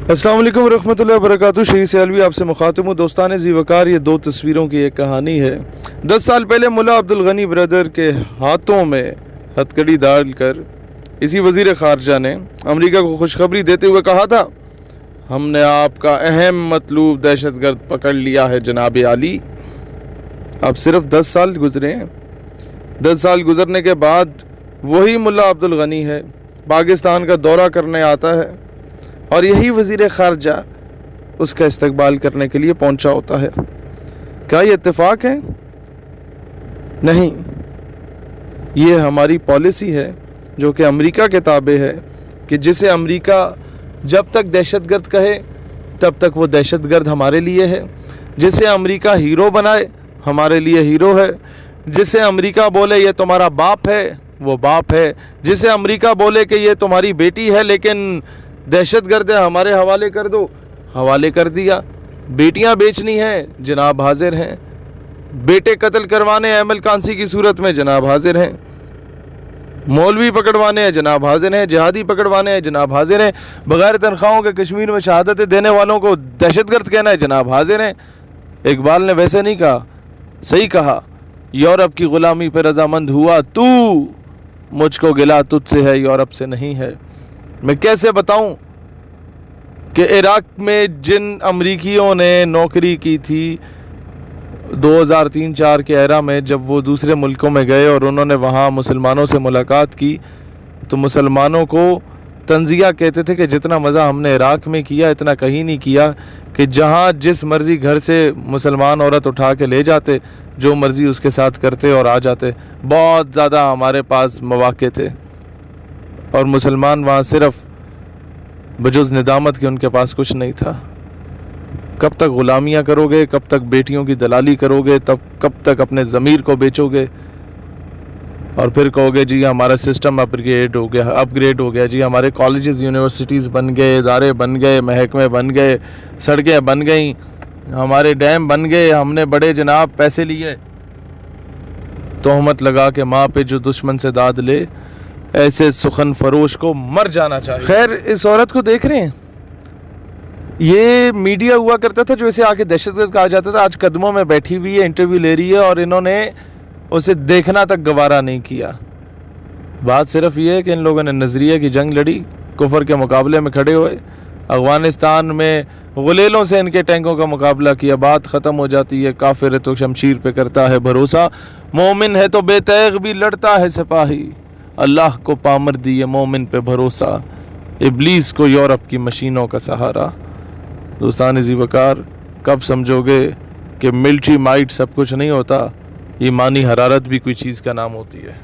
अस्सलाम वालेकुम रहमतुल्लाहि व बरकातुहू। शहीद सियालवी आपसे मुखातिब हूँ। दोस्तान ज़ीवकार, ये दो तस्वीरों की एक कहानी है। 10 साल पहले मुल्ला अब्दुल गनी ब्रदर के हाथों में हथकड़ी डालकर इसी वज़ीर ख़ारजा ने अमेरिका को खुशखबरी देते हुए कहा था, हमने आपका अहम मतलूब दहशतगर्द पकड़ लिया है जनाब आली। अब सिर्फ 10 साल गुजरे हैं। 10 साल गुजरने के बाद वही मुल्ला अब्दुल गनी है, पाकिस्तान का दौरा करने आता है और यही वज़ीर ख़ारजा उसका इस्तकबाल करने के लिए पहुंचा होता है। क्या ये इत्तेफाक है? नहीं, ये हमारी पॉलिसी है जो कि अमेरिका के ताबे है कि जिसे अमेरिका जब तक दहशतगर्द कहे तब तक वो दहशतगर्द हमारे लिए है। जिसे अमेरिका हीरो बनाए हमारे लिए हीरो है। जिसे अमेरिका बोले ये तुम्हारा बाप है वो बाप है। जिसे अमेरिका बोले कि ये तुम्हारी बेटी है लेकिन दहशतगर्द है, हमारे हवाले कर दो, हवाले कर दिया। बेटियां बेचनी हैं, जनाब हाजिर हैं। बेटे कत्ल करवाने अहमल कांसी की सूरत में, जनाब हाजिर हैं। मौलवी पकड़वाने हैं, जनाब हाजिर हैं। जिहादी पकड़वाने हैं, जनाब हाजिर हैं। बगैर तनख्वाहों के कश्मीर में शहादतें देने वालों को दहशतगर्द कहना है, जनाब हाजिर हैं। इकबाल ने वैसे नहीं कहा, सही कहा, यूरोप की ग़ुलामी पर रजामंद हुआ तू, मुझको गिला तुझसे है, यूरोप से नहीं है। मैं कैसे बताऊं कि इराक में जिन अमरीकियों ने नौकरी की थी 2003-4 के एरा में, जब वो दूसरे मुल्कों में गए और उन्होंने वहाँ मुसलमानों से मुलाकात की तो मुसलमानों को तंज़िया कहते थे कि जितना मज़ा हमने इराक में किया इतना कहीं नहीं किया, कि जहाँ जिस मर्ज़ी घर से मुसलमान औरत उठा के ले जाते, जो मर्ज़ी उसके साथ करते और आ जाते। बहुत ज़्यादा हमारे पास मौक़े थे और मुसलमान वहाँ सिर्फ बजुज़ निदामत के उनके पास कुछ नहीं था। कब तक ग़ुलामियाँ करोगे, कब तक बेटियों की दलाली करोगे, तब कब तक अपने ज़मीर को बेचोगे और फिर कहोगे जी हमारा सिस्टम अपग्रेड हो गया, जी हमारे कॉलेजेस यूनिवर्सिटीज़ बन गए, इदारे बन गए, महकमे बन गए, सड़कें बन गई, हमारे डैम बन गए, हमने बड़े जनाब पैसे लिए। तोहमत लगा के माँ पे जो दुश्मन से दाद ले, ऐसे सुखन फरोश को मर जाना चाहिए। खैर, इस औरत को देख रहे हैं, ये मीडिया हुआ करता था जो इसे आके दहशतगर्द कहा जाता था। आज कदमों में बैठी हुई है, इंटरव्यू ले रही है और इन्होंने उसे देखना तक गवारा नहीं किया। बात सिर्फ ये है कि इन लोगों ने नज़रिए की जंग लड़ी, कुफर के मुकाबले में खड़े हुए, अफ़गानिस्तान में गुलेलों से इनके टैंकों का मुकाबला किया। बात ख़त्म हो जाती है। काफिर है तो शमशीर पे करता है भरोसा, मोमिन है तो बेतैग भी लड़ता है सिपाही। अल्लाह को पामर दिए मोमिन पे भरोसा, इब्लीस को यूरोप की मशीनों का सहारा। दोस्तान ज़ीवकार, कब समझोगे कि मिलिट्री माइट सब कुछ नहीं होता, ईमानी हरारत भी कोई चीज़ का नाम होती है।